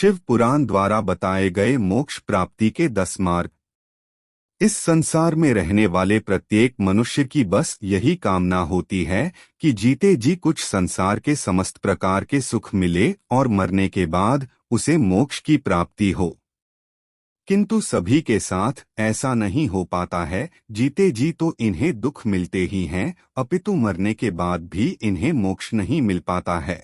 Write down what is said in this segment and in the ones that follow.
शिव पुराण द्वारा बताए गए मोक्ष प्राप्ति के 10 मार्ग। इस संसार में रहने वाले प्रत्येक मनुष्य की बस यही कामना होती है कि जीते जी कुछ संसार के समस्त प्रकार के सुख मिले और मरने के बाद उसे मोक्ष की प्राप्ति हो। किंतु सभी के साथ ऐसा नहीं हो पाता है। जीते जी तो इन्हें दुख मिलते ही हैं, अपितु मरने के बाद भी इन्हें मोक्ष नहीं मिल पाता है।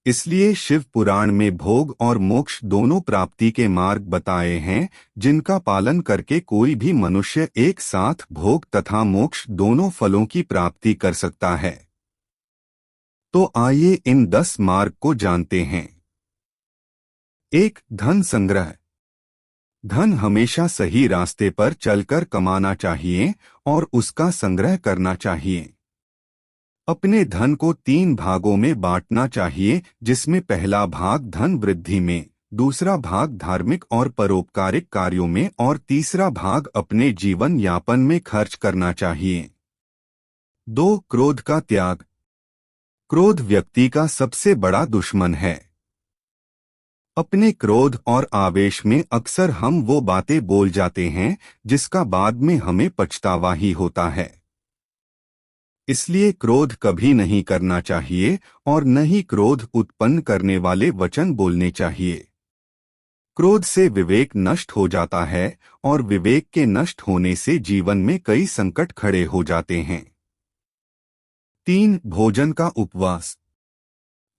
इसलिए शिव पुराण में भोग और मोक्ष दोनों प्राप्ति के मार्ग बताए हैं, जिनका पालन करके कोई भी मनुष्य एक साथ भोग तथा मोक्ष दोनों फलों की प्राप्ति कर सकता है। तो आइए इन 10 मार्ग को जानते हैं। 1. धन संग्रह। धन हमेशा सही रास्ते पर चलकर कमाना चाहिए और उसका संग्रह करना चाहिए। अपने धन को 3 भागों में बांटना चाहिए, जिसमें पहला भाग धन वृद्धि में, दूसरा भाग धार्मिक और परोपकारिक कार्यों में और तीसरा भाग अपने जीवन यापन में खर्च करना चाहिए। 2. क्रोध का त्याग। क्रोध व्यक्ति का सबसे बड़ा दुश्मन है। अपने क्रोध और आवेश में अक्सर हम वो बातें बोल जाते हैं जिसका बाद में हमें पछतावा ही होता है। इसलिए क्रोध कभी नहीं करना चाहिए और न ही क्रोध उत्पन्न करने वाले वचन बोलने चाहिए। क्रोध से विवेक नष्ट हो जाता है और विवेक के नष्ट होने से जीवन में कई संकट खड़े हो जाते हैं। 3. भोजन का उपवास।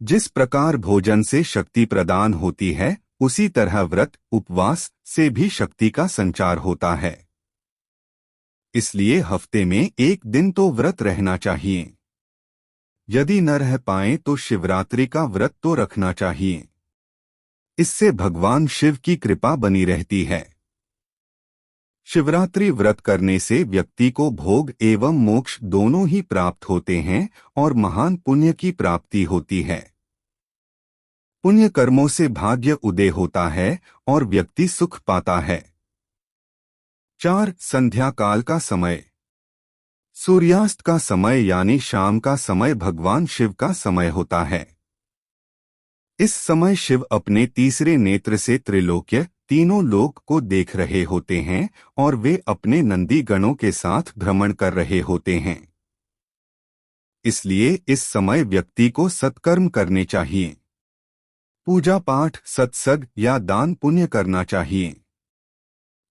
जिस प्रकार भोजन से शक्ति प्रदान होती है, उसी तरह व्रत उपवास से भी शक्ति का संचार होता है। इसलिए हफ्ते में 1 दिन तो व्रत रहना चाहिए। यदि न रह पाएं तो शिवरात्रि का व्रत तो रखना चाहिए। इससे भगवान शिव की कृपा बनी रहती है। शिवरात्रि व्रत करने से व्यक्ति को भोग एवं मोक्ष दोनों ही प्राप्त होते हैं और महान पुण्य की प्राप्ति होती है। पुण्य कर्मों से भाग्य उदय होता है और व्यक्ति सुख पाता है। 4. संध्या काल का समय। सूर्यास्त का समय यानी शाम का समय भगवान शिव का समय होता है। इस समय शिव अपने तीसरे नेत्र से त्रिलोक्य तीनों लोक को देख रहे होते हैं और वे अपने नंदी गणों के साथ भ्रमण कर रहे होते हैं। इसलिए इस समय व्यक्ति को सत्कर्म करने चाहिए। पूजा पाठ, सत्संग या दान पुण्य करना चाहिए।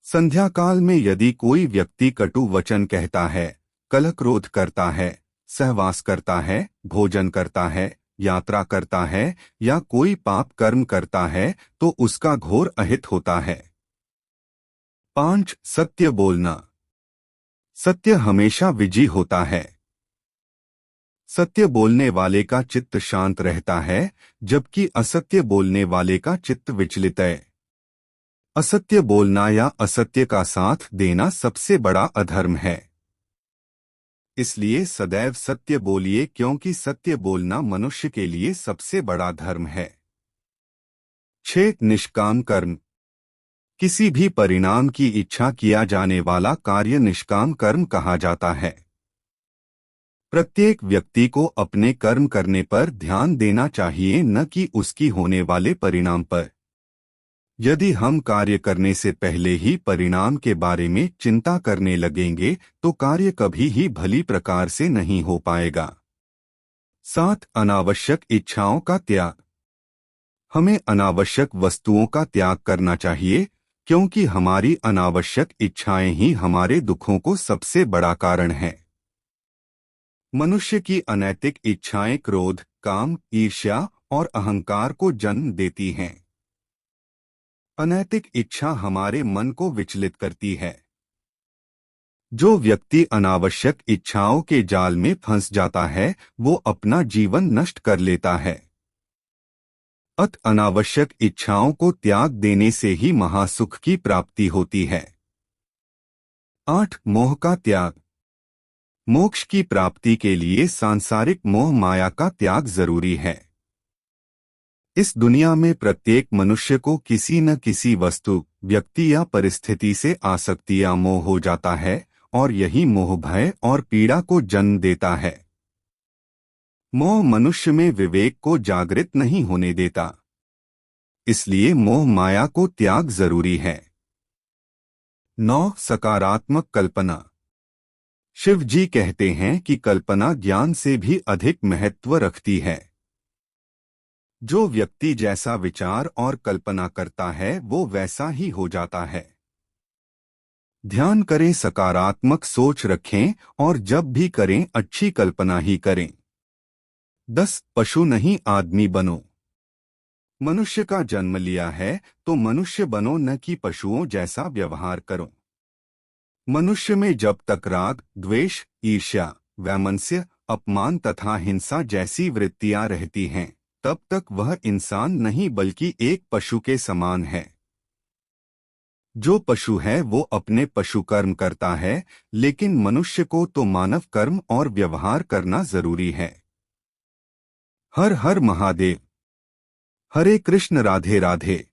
संध्या काल में यदि कोई व्यक्ति कटु वचन कहता है, कलह क्रोध करता है, सहवास करता है, भोजन करता है, यात्रा करता है या कोई पाप कर्म करता है तो उसका घोर अहित होता है। 5. सत्य बोलना। सत्य हमेशा विजयी होता है। सत्य बोलने वाले का चित्त शांत रहता है, जबकि असत्य बोलने वाले का चित्त विचलित है। असत्य बोलना या असत्य का साथ देना सबसे बड़ा अधर्म है। इसलिए सदैव सत्य बोलिए, क्योंकि सत्य बोलना मनुष्य के लिए सबसे बड़ा धर्म है। 6. निष्काम कर्म। किसी भी परिणाम की इच्छा किया जाने वाला कार्य निष्काम कर्म कहा जाता है। प्रत्येक व्यक्ति को अपने कर्म करने पर ध्यान देना चाहिए, न कि उसकी होने वाले परिणाम पर। यदि हम कार्य करने से पहले ही परिणाम के बारे में चिंता करने लगेंगे तो कार्य कभी ही भली प्रकार से नहीं हो पाएगा। 7. अनावश्यक इच्छाओं का त्याग। हमें अनावश्यक वस्तुओं का त्याग करना चाहिए, क्योंकि हमारी अनावश्यक इच्छाएं ही हमारे दुखों को सबसे बड़ा कारण है। मनुष्य की अनैतिक इच्छाएं क्रोध, काम, ईर्ष्या और अहंकार को जन्म देती हैं। अनैतिक इच्छा हमारे मन को विचलित करती है। जो व्यक्ति अनावश्यक इच्छाओं के जाल में फंस जाता है, वो अपना जीवन नष्ट कर लेता है। अनावश्यक इच्छाओं को त्याग देने से ही महासुख की प्राप्ति होती है। 8. मोह का त्याग। मोक्ष की प्राप्ति के लिए सांसारिक मोह माया का त्याग जरूरी है। इस दुनिया में प्रत्येक मनुष्य को किसी न किसी वस्तु, व्यक्ति या परिस्थिति से आसक्ति या मोह हो जाता है और यही मोह भय और पीड़ा को जन्म देता है। मोह मनुष्य में विवेक को जागृत नहीं होने देता। इसलिए मोह माया को त्याग जरूरी है। 9 सकारात्मक कल्पना। शिव जी कहते हैं कि कल्पना ज्ञान से भी अधिक महत्व रखती है। जो व्यक्ति जैसा विचार और कल्पना करता है वो वैसा ही हो जाता है। ध्यान करें, सकारात्मक सोच रखें और जब भी करें अच्छी कल्पना ही करें। 10 पशु नहीं आदमी बनो। मनुष्य का जन्म लिया है तो मनुष्य बनो, न कि पशुओं जैसा व्यवहार करो। मनुष्य में जब तक राग, द्वेष, ईर्ष्या, वैमनस्य, अपमान तथा हिंसा जैसी वृत्तियां रहती हैं, तब तक वह इंसान नहीं बल्कि एक पशु के समान है। जो पशु है वो अपने पशु कर्म करता है, लेकिन मनुष्य को तो मानव कर्म और व्यवहार करना जरूरी है। हर हर महादेव। हरे कृष्ण, राधे राधे।